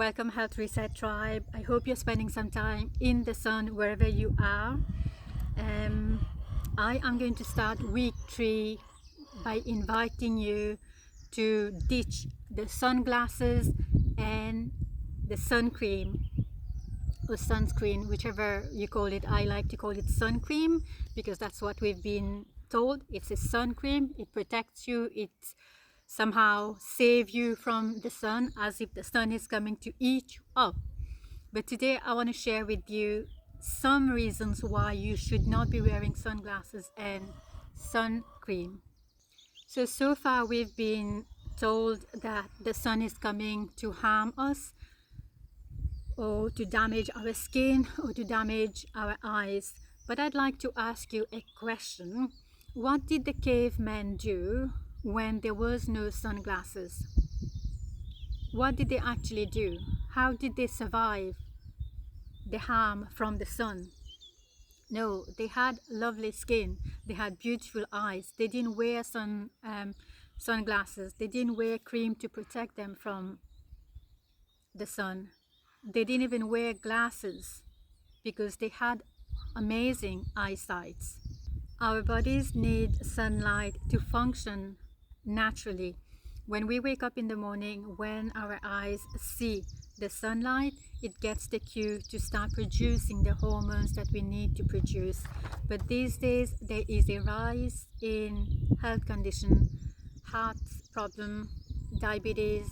Welcome Health Reset Tribe. I hope you're spending some time in the sun wherever you are. I am going to start week 3 by inviting you to ditch the sunglasses and the sun cream or sunscreen, whichever you call it. I like to call it sun cream because that's what we've been told. It's a sun cream. It protects you. It somehow save you from the sun, as if the sun is coming to eat you up. But today I want to share with you some reasons why you should not be wearing sunglasses and sun cream. So far we've been told that the sun is coming to harm us, or to damage our skin, or to damage our eyes. But I'd like to ask you a question. What did the cavemen do when there was no sunglasses? What did they actually do? How did they survive the harm from the sun? No, they had lovely skin. They had beautiful eyes. They didn't wear sunglasses. They didn't wear cream to protect them from the sun. They didn't even wear glasses because they had amazing eyesight. Our bodies need sunlight to function naturally. When we wake up in the morning, when our eyes see the sunlight, it gets the cue to start producing the hormones that we need to produce. But these days there is a rise in health condition, heart problem, diabetes,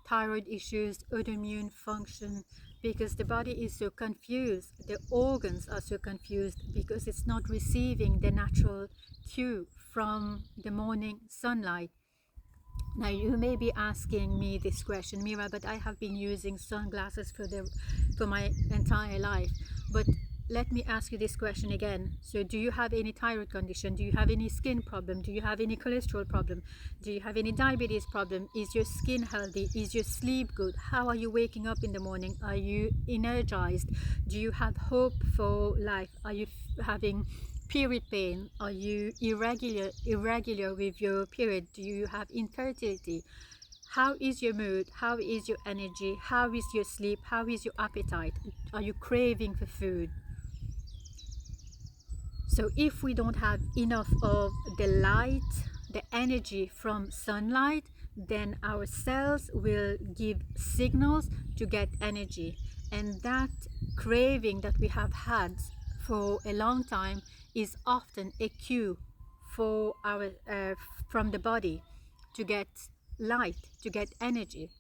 thyroid issues, autoimmune function, because the body is so confused, the organs are so confused because it's not receiving the natural cue from the morning sunlight. Now you may be asking me this question, Mira, but I have been using sunglasses for my entire life. But let me ask you this question again. So do you have any thyroid condition? Do you have any skin problem? Do you have any cholesterol problem? Do you have any diabetes problem? Is your skin healthy? Is your sleep good? How are you waking up in the morning? Are you energized? Do you have hope for life? Are you having period pain? Are you irregular with your period? Do you have infertility? How is your mood? How is your energy? How is your sleep? How is your appetite? Are you craving for food? So if we don't have enough of the light, the energy from sunlight, then our cells will give signals to get energy. And that craving that we have had for a long time is often a cue for our from the body to get light, to get energy.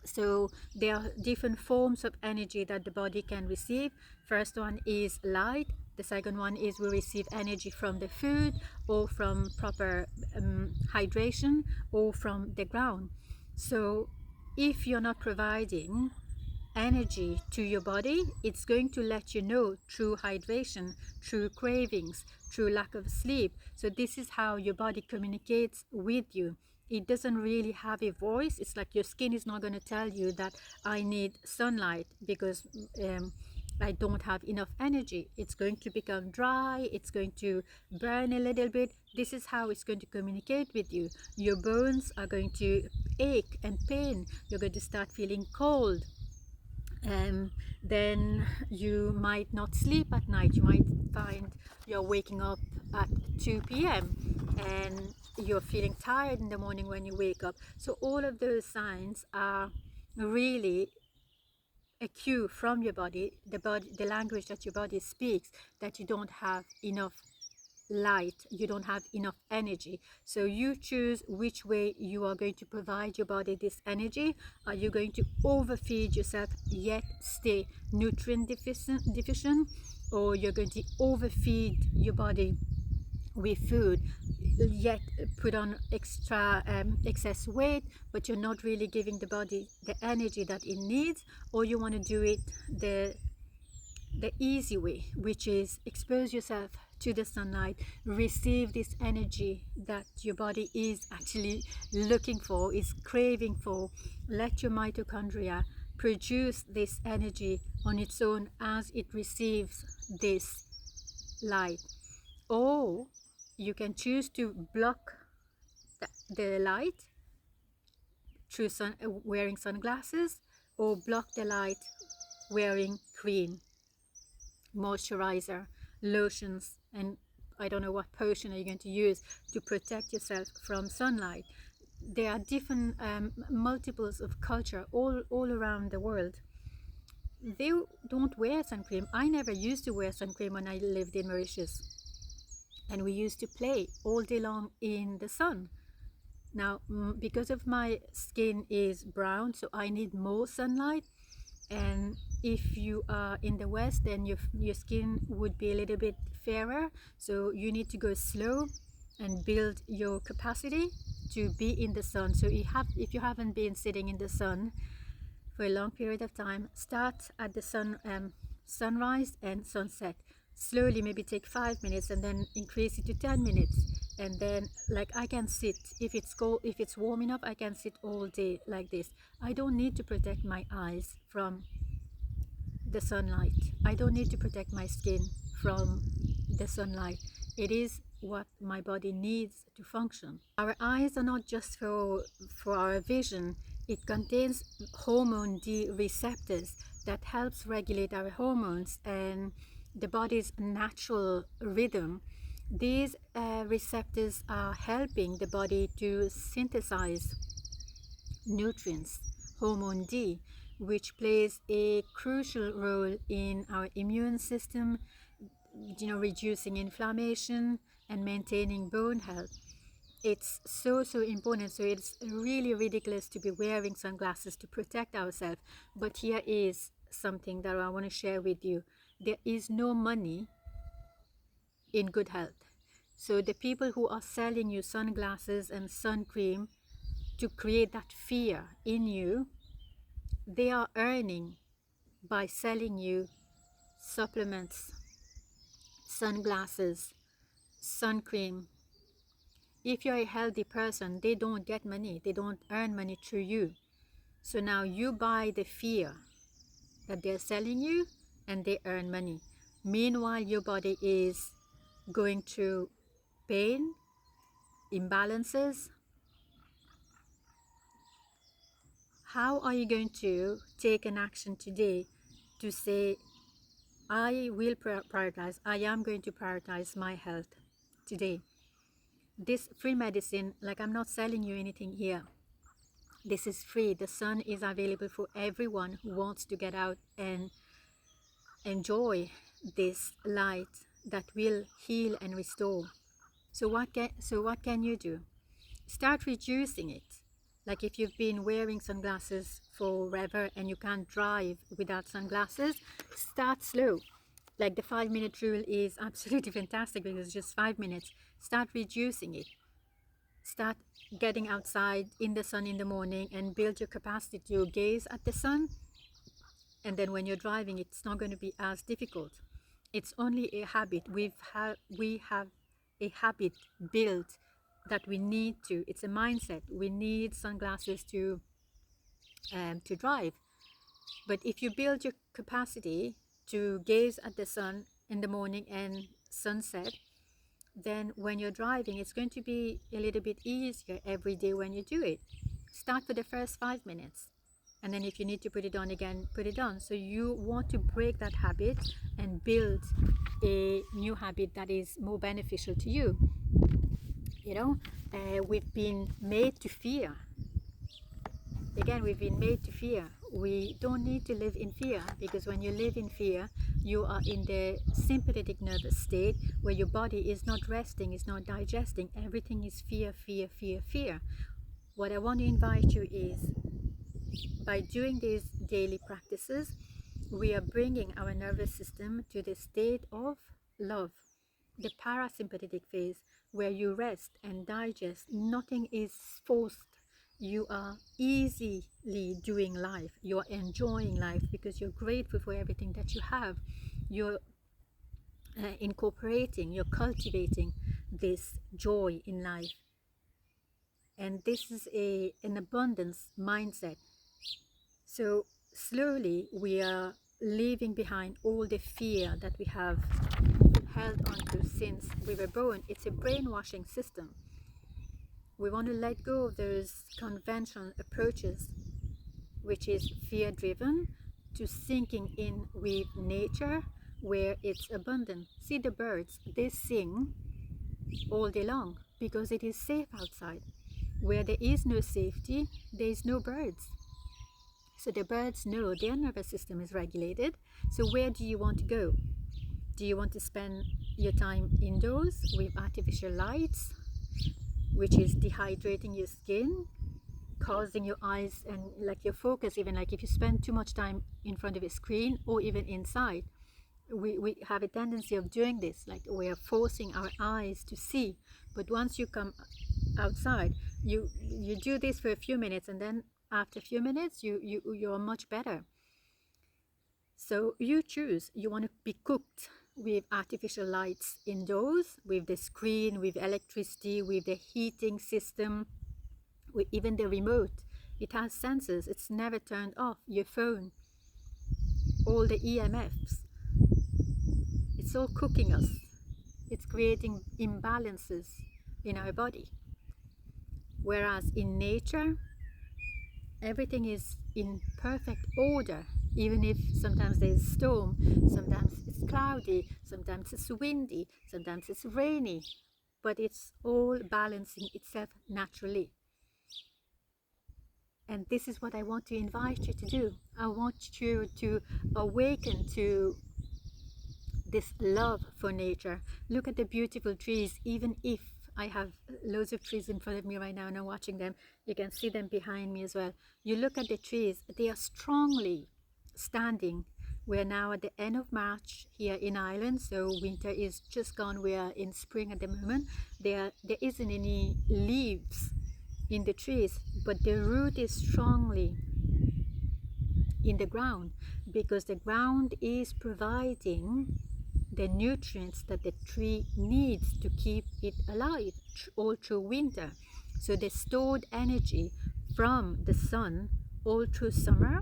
So there are different forms of energy that the body can receive. First one is light. The second one is we receive energy from the food, or from proper hydration, or from the ground. So if you're not providing energy to your body, it's going to let you know through hydration, through cravings, through lack of sleep. So this is how your body communicates with you. It doesn't really have a voice. It's like your skin is not going to tell you that I need sunlight because I don't have enough energy. It's going to become dry. It's going to burn a little bit. This is how it's going to communicate with you. Your bones are going to ache and pain. You're going to start feeling cold. Then you might not sleep at night. You might find you're waking up at 2 p.m. and you're feeling tired in the morning when you wake up. So all of those signs are really a cue from your body, the language that your body speaks, that you don't have enough light, you don't have enough energy. So you choose which way you are going to provide your body this energy. Are you going to overfeed yourself yet stay nutrient deficient, or you're going to overfeed your body with food yet put on excess weight, but you're not really giving the body the energy that it needs? Or you want to do it the easy way, which is expose yourself to the sunlight, receive this energy that your body is actually looking for, is craving for. Let your mitochondria produce this energy on its own as it receives this light. Or you can choose to block the light through wearing sunglasses, or block the light wearing cream, moisturizer, lotions, and I don't know what potion are you going to use to protect yourself from sunlight. There are different multiples of culture all around the world. They don't wear sun cream. I never used to wear sun cream when I lived in Mauritius, and we used to play all day long in the sun. Now, because of my skin is brown, so I need more sunlight. And if you are in the West, then your skin would be a little bit fairer. So you need to go slow and build your capacity to be in the sun. So if you haven't been sitting in the sun for a long period of time, start at the sunrise and sunset. Slowly, maybe take 5 minutes and then increase it to 10 minutes. And then, like, I can sit, if it's cold, if it's warm enough, I can sit all day like this. I don't need to protect my eyes from the sunlight. I don't need to protect my skin from the sunlight. It is what my body needs to function. Our eyes are not just for our vision. It contains hormone D receptors that helps regulate our hormones and the body's natural rhythm. These receptors are helping the body to synthesize nutrients, hormone D, which plays a crucial role in our immune system, reducing inflammation and maintaining bone health. It's so important. So it's really ridiculous to be wearing sunglasses to protect ourselves. But here is something that I want to share with you. There is no money in good health. So the people who are selling you sunglasses and sun cream to create that fear in you, they are earning by selling you supplements, sunglasses, sun cream. If you're a healthy person, they don't get money. They don't earn money through you. So now you buy the fear that they're selling you and they earn money. Meanwhile, your body is going through pain, imbalances. How are you going to take an action today to say, I will prioritize, I am going to prioritize my health today? This free medicine, like, I'm not selling you anything here. This is free. The sun is available for everyone who wants to get out and enjoy this light that will heal and restore. So what can you do? Start reducing it. Like, if you've been wearing sunglasses forever and you can't drive without sunglasses, start slow. Like, the 5-minute rule is absolutely fantastic because it's just 5 minutes. Start reducing it. Start getting outside in the sun in the morning and build your capacity to gaze at the sun. And then when you're driving, it's not going to be as difficult. It's only a habit. We have a habit built that we need to. It's a mindset. We need sunglasses to drive. But if you build your capacity to gaze at the sun in the morning and sunset, then when you're driving, it's going to be a little bit easier every day when you do it. Start with the first 5 minutes. And then if you need to put it on again, put it on. So you want to break that habit and build a new habit that is more beneficial to you. We've been made to fear. Again, we've been made to fear. We don't need to live in fear, because when you live in fear, you are in the sympathetic nervous state where your body is not resting, is not digesting. Everything is fear, fear, fear, fear. What I want to invite you is, by doing these daily practices, we are bringing our nervous system to the state of love, the parasympathetic phase, where you rest and digest. Nothing is forced. You are easily doing life. You are enjoying life because you're grateful for everything that you have. You're incorporating, you're cultivating this joy in life. And this is an abundance mindset. So slowly we are leaving behind all the fear that we have held onto since we were born. It's a brainwashing system. We want to let go of those conventional approaches which is fear driven, to sinking in with nature where it's abundant. See the birds, they sing all day long because it is safe outside. Where there is no safety, there is no birds. So the birds know their nervous system is regulated. So where do you want to go? Do you want to spend your time indoors with artificial lights, which is dehydrating your skin, causing your eyes and like your focus, even like if you spend too much time in front of a screen or even inside, we have a tendency of doing this, like we are forcing our eyes to see. But once you come outside, you do this for a few minutes, and then after a few minutes you're much better. So you choose. You want to be cooked with artificial lights indoors, with the screen, with electricity, with the heating system, with even the remote. It has sensors, it's never turned off. Your phone, all the EMFs, it's all cooking us. It's creating imbalances in our body. Whereas in nature, everything is in perfect order. Even if sometimes there's a storm, sometimes it's cloudy, sometimes it's windy, sometimes it's rainy, but it's all balancing itself naturally. And this is what I want to invite you to do. I want you to awaken to this love for nature. Look at the beautiful trees. Even if I have loads of trees in front of me right now and I'm watching them, you can see them behind me as well. You look at the trees, they are strongly standing. We're now at the end of March here in Ireland, so winter is just gone. We are in spring at the moment. There isn't any leaves in the trees, but the root is strongly in the ground because the ground is providing the nutrients that the tree needs to keep it alive all through winter. So the stored energy from the sun all through summer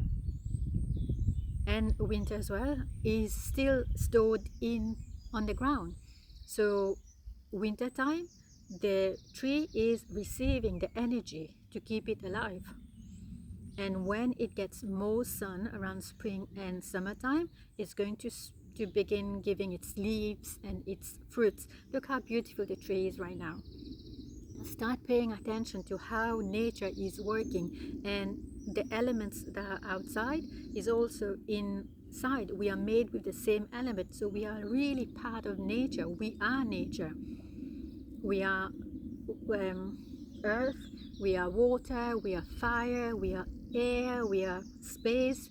and winter as well is still stored in on the ground. So winter time, the tree is receiving the energy to keep it alive. And when it gets more sun around spring and summertime, it's going to begin giving its leaves and its fruits. Look how beautiful the tree is right now. Start paying attention to how nature is working, and the elements that are outside is also inside. We are made with the same element, so we are really part of nature. We are nature. We are earth, we are water, we are fire, we are air, we are space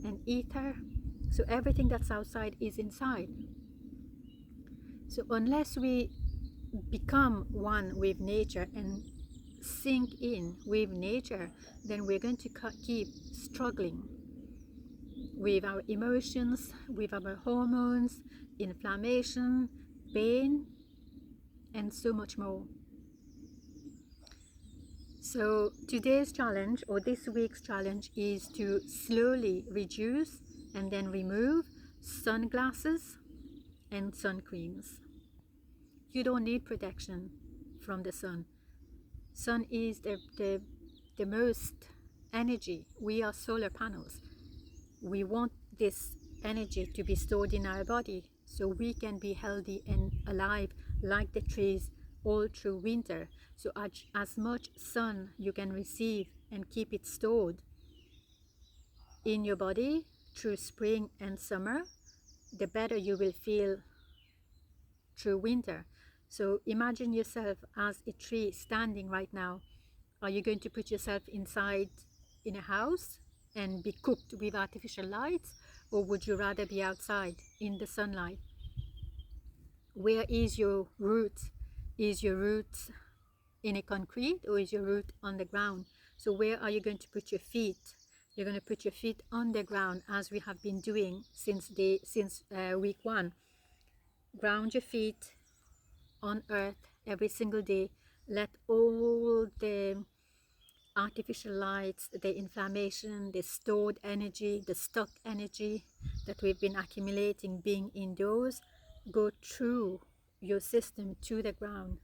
and ether. So everything that's outside is inside. So unless we become one with nature and sink in with nature, then we're going to keep struggling with our emotions, with our hormones, inflammation, pain, and so much more. So today's challenge, or this week's challenge, is to slowly reduce and then remove sunglasses and sun creams. You don't need protection from the sun. Sun is the most energy. We are solar panels. We want this energy to be stored in our body so we can be healthy and alive like the trees all through winter. So as much sun you can receive and keep it stored in your body through spring and summer, the better you will feel through winter. So imagine yourself as a tree standing right now. Are you going to put yourself inside in a house and be cooked with artificial lights, or would you rather be outside in the sunlight? Where is your root? Is your root in a concrete, or is your root on the ground? So where are you going to put your feet? You're going to put your feet on the ground, as we have been doing since week 1. Ground your feet on earth every single day. Let all the artificial lights, the inflammation, the stored energy, the stuck energy that we've been accumulating being indoors, go through your system to the ground.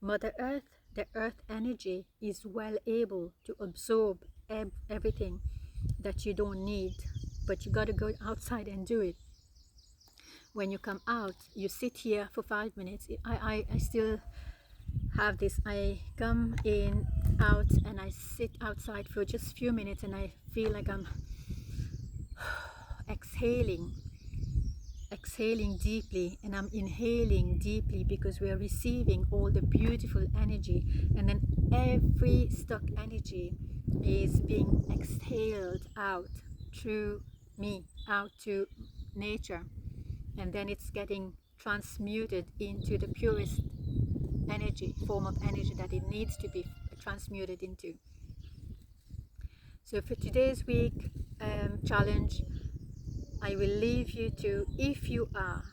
Mother Earth, the earth energy, is well able to absorb everything. that you don't need, but you got to go outside and do it. When you come out, you sit here for 5 minutes. I still have this. I come in, out, and I sit outside for just a few minutes, and I feel like I'm exhaling deeply, and I'm inhaling deeply, because we are receiving all the beautiful energy, and then every stuck energy is being exhaled out through me, out to nature, and then it's getting transmuted into the purest form of energy that it needs to be transmuted into. So for today's week challenge, I will leave you to, if you are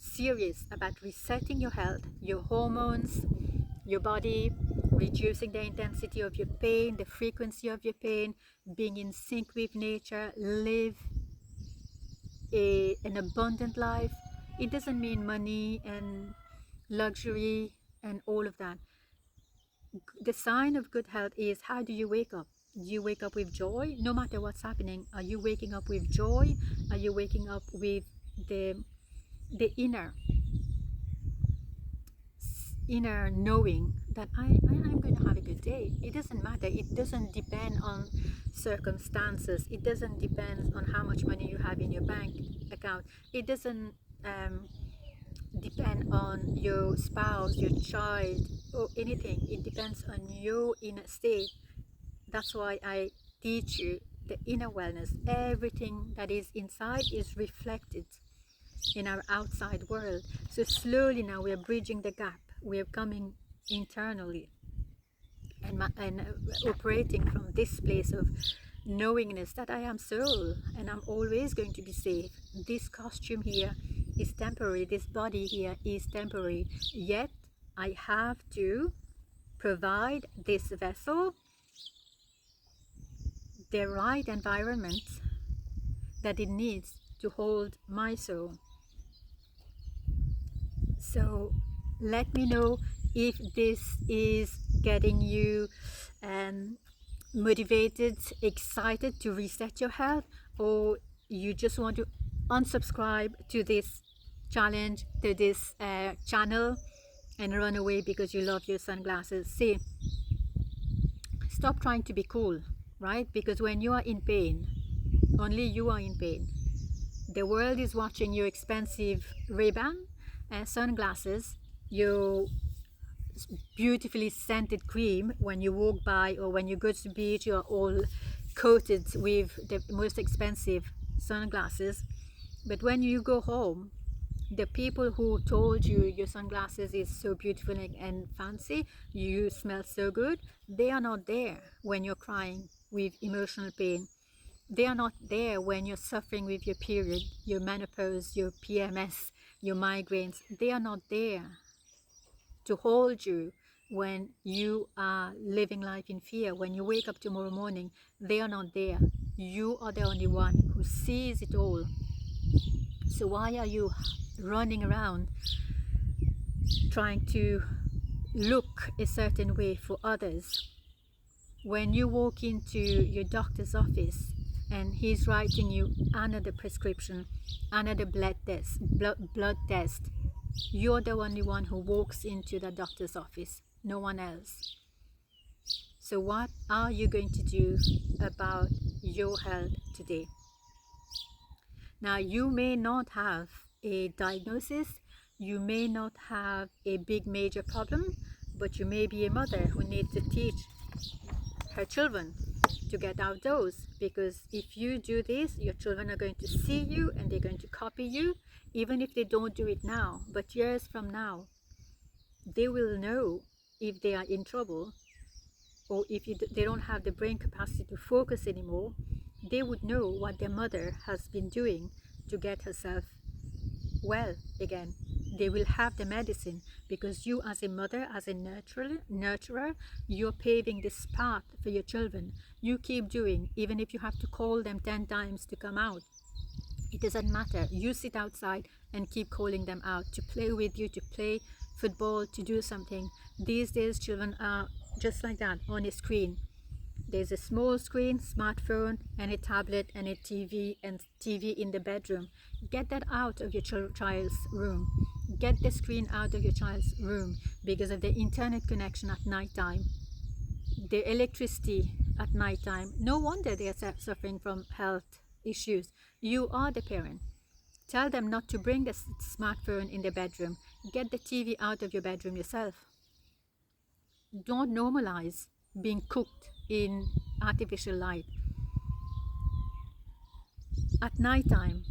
serious about resetting your health, your hormones, your body, reducing the intensity of your pain, the frequency of your pain, being in sync with nature, live an abundant life. It doesn't mean money and luxury and all of that. The sign of good health is, how do you wake up? Do you wake up with joy no matter what's happening? Are you waking up with joy? Are you waking up with the inner knowing that I'm going to have a good day? It doesn't matter. It doesn't depend on circumstances. It doesn't depend on how much money you have in your bank account. It doesn't depend on your spouse, your child, or anything. It depends on your inner state. That's why I teach you the inner wellness. Everything that is inside is reflected in our outside world. So slowly now we are bridging the gap. We are coming internally and operating from this place of knowingness that I am soul and I'm always going to be safe. This costume here is temporary. This body here is temporary. Yet I have to provide this vessel the right environment that it needs to hold my soul. So let me know if this is getting you motivated, excited to reset your health, or you just want to unsubscribe to this challenge, to this channel, and run away because you love your sunglasses. See, stop trying to be cool, right? Because when you are in pain, only you are in pain. The world is watching your expensive Ray-Ban sunglasses, your beautifully scented cream. When you walk by or when you go to the beach, you are all coated with the most expensive sunglasses. But when you go home, the people who told you your sunglasses is so beautiful and fancy, you smell so good, they are not there when you're crying with emotional pain. They are not there when you're suffering with your period, your menopause, your PMS, your migraines. They are not there to hold you when you are living life in fear. When you wake up tomorrow morning, they are not there. You are the only one who sees it all. So why are you running around trying to look a certain way for others? When you walk into your doctor's office and he's writing you another prescription, another blood test, you're the only one who walks into the doctor's office, no one else. So what are you going to do about your health today? Now, you may not have a diagnosis, you may not have a big major problem, but you may be a mother who needs to teach her children to get outdoors, because if you do this, your children are going to see you and they're going to copy you, even if they don't do it now. But years from now, they will know if they are in trouble, or if they don't have the brain capacity to focus anymore. They would know what their mother has been doing to get herself well again. They will have the medicine, because you as a mother, as a nurturer, you're paving this path for your children. You keep doing, even if you have to call them 10 times to come out. It doesn't matter. You sit outside and keep calling them out to play with you, to play football, to do something. These days children are just like that, on a screen. There's a small screen, smartphone, and a tablet and a TV in the bedroom. Get that out of your child's room. Get the screen out of your child's room because of the internet connection at night time, the electricity at night time. No wonder they are suffering from health issues. You are the parent. Tell them not to bring the smartphone in the bedroom. Get the TV out of your bedroom yourself. Don't normalize being cooked in artificial light. At night time,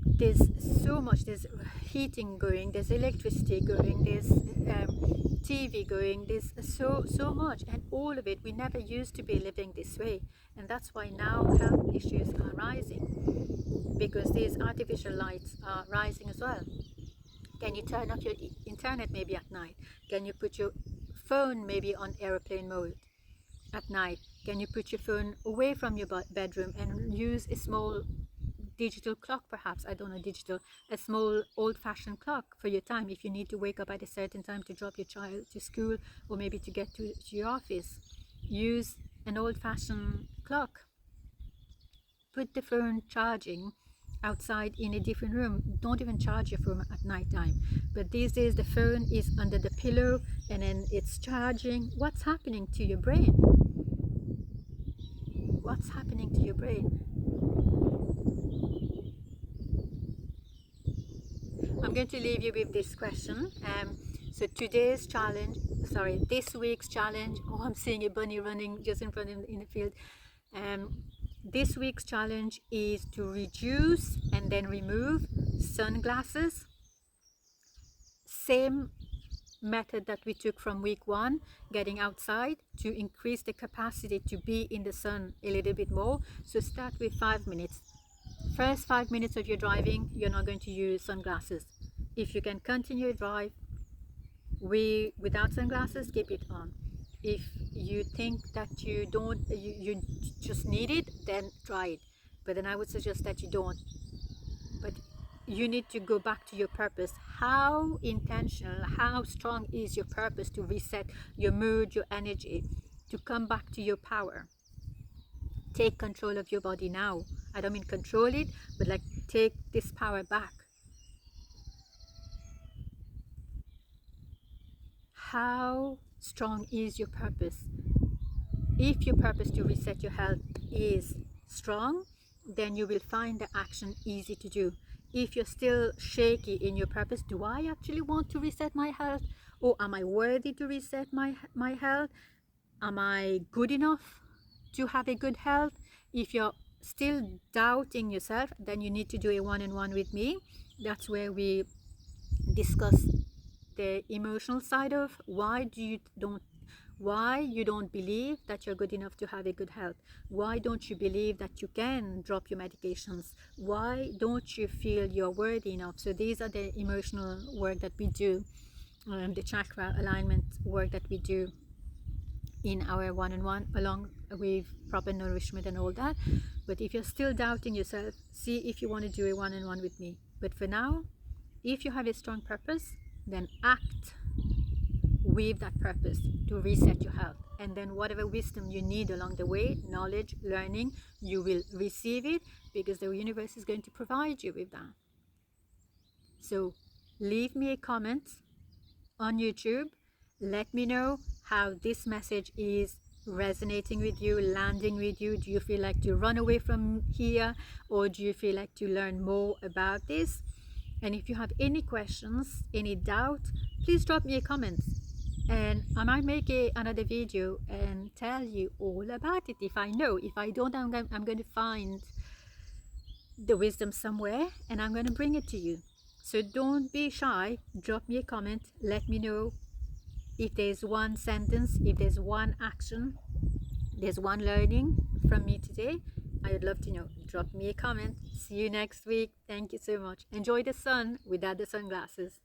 there's so much, there's heating going, there's electricity going, there's TV going, there's so much, and all of it, we never used to be living this way, and that's why now health issues are rising, because these artificial lights are rising as well. Can you turn off your internet maybe at night? Can you put your phone maybe on airplane mode at night? Can you put your phone away from your bedroom and use a small digital clock, perhaps, I don't know, a small old-fashioned clock for your time if you need to wake up at a certain time to drop your child to school or maybe to get to your office. Use an old-fashioned clock. Put the phone charging outside in a different room. Don't even charge your phone at night time. But these days the phone is under the pillow and then it's charging. What's happening to your brain? What's happening to your brain? I'm going to leave you with this question. So this week's challenge, oh, I'm seeing a bunny running just in front of in the field. This week's challenge is to reduce and then remove sunglasses. Same method that we took from week 1, getting outside to increase the capacity to be in the sun a little bit more. So start with 5 minutes. First 5 minutes of your driving, you're not going to use sunglasses. If you can continue your drive without sunglasses, keep it on. If you think that you just need it, then try it. But then I would suggest that you don't. But you need to go back to your purpose. How intentional, how strong is your purpose to reset your mood, your energy, to come back to your power? Take control of your body now. I don't mean control it, but like take this power back. How strong is your purpose? If your purpose to reset your health is strong, then you will find the action easy to do. If you're still shaky in your purpose, do I actually want to reset my health? Or am I worthy to reset my health? Am I good enough to have a good health? If you're still doubting yourself, then you need to do a one-on-one with me. That's where we discuss the emotional side of why you don't believe that you're good enough to have a good health. Why don't you believe that you can drop your medications? Why don't you feel you're worthy enough? So these are the emotional work that we do, the chakra alignment work that we do in our one-on-one, along with proper nourishment and all that. But if you're still doubting yourself, see if you want to do a one-on-one with me. But for now, if you have a strong purpose, then act with that purpose to reset your health, and then whatever wisdom you need along the way, knowledge, learning, you will receive it, because the universe is going to provide you with that. So leave me a comment on YouTube. Let me know how this message is resonating with you, landing with you. Do you feel like to run away from here, or do you feel like to learn more about this? And if you have any questions, any doubt, please drop me a comment, and I might make another video and tell you all about it if I know. If I don't, I'm going to find the wisdom somewhere and I'm going to bring it to you. So don't be shy. Drop me a comment. Let me know if there's one sentence, if there's one action, there's one learning from me today. I would love to know. Drop me a comment. See you next week. Thank you so much. Enjoy the sun without the sunglasses.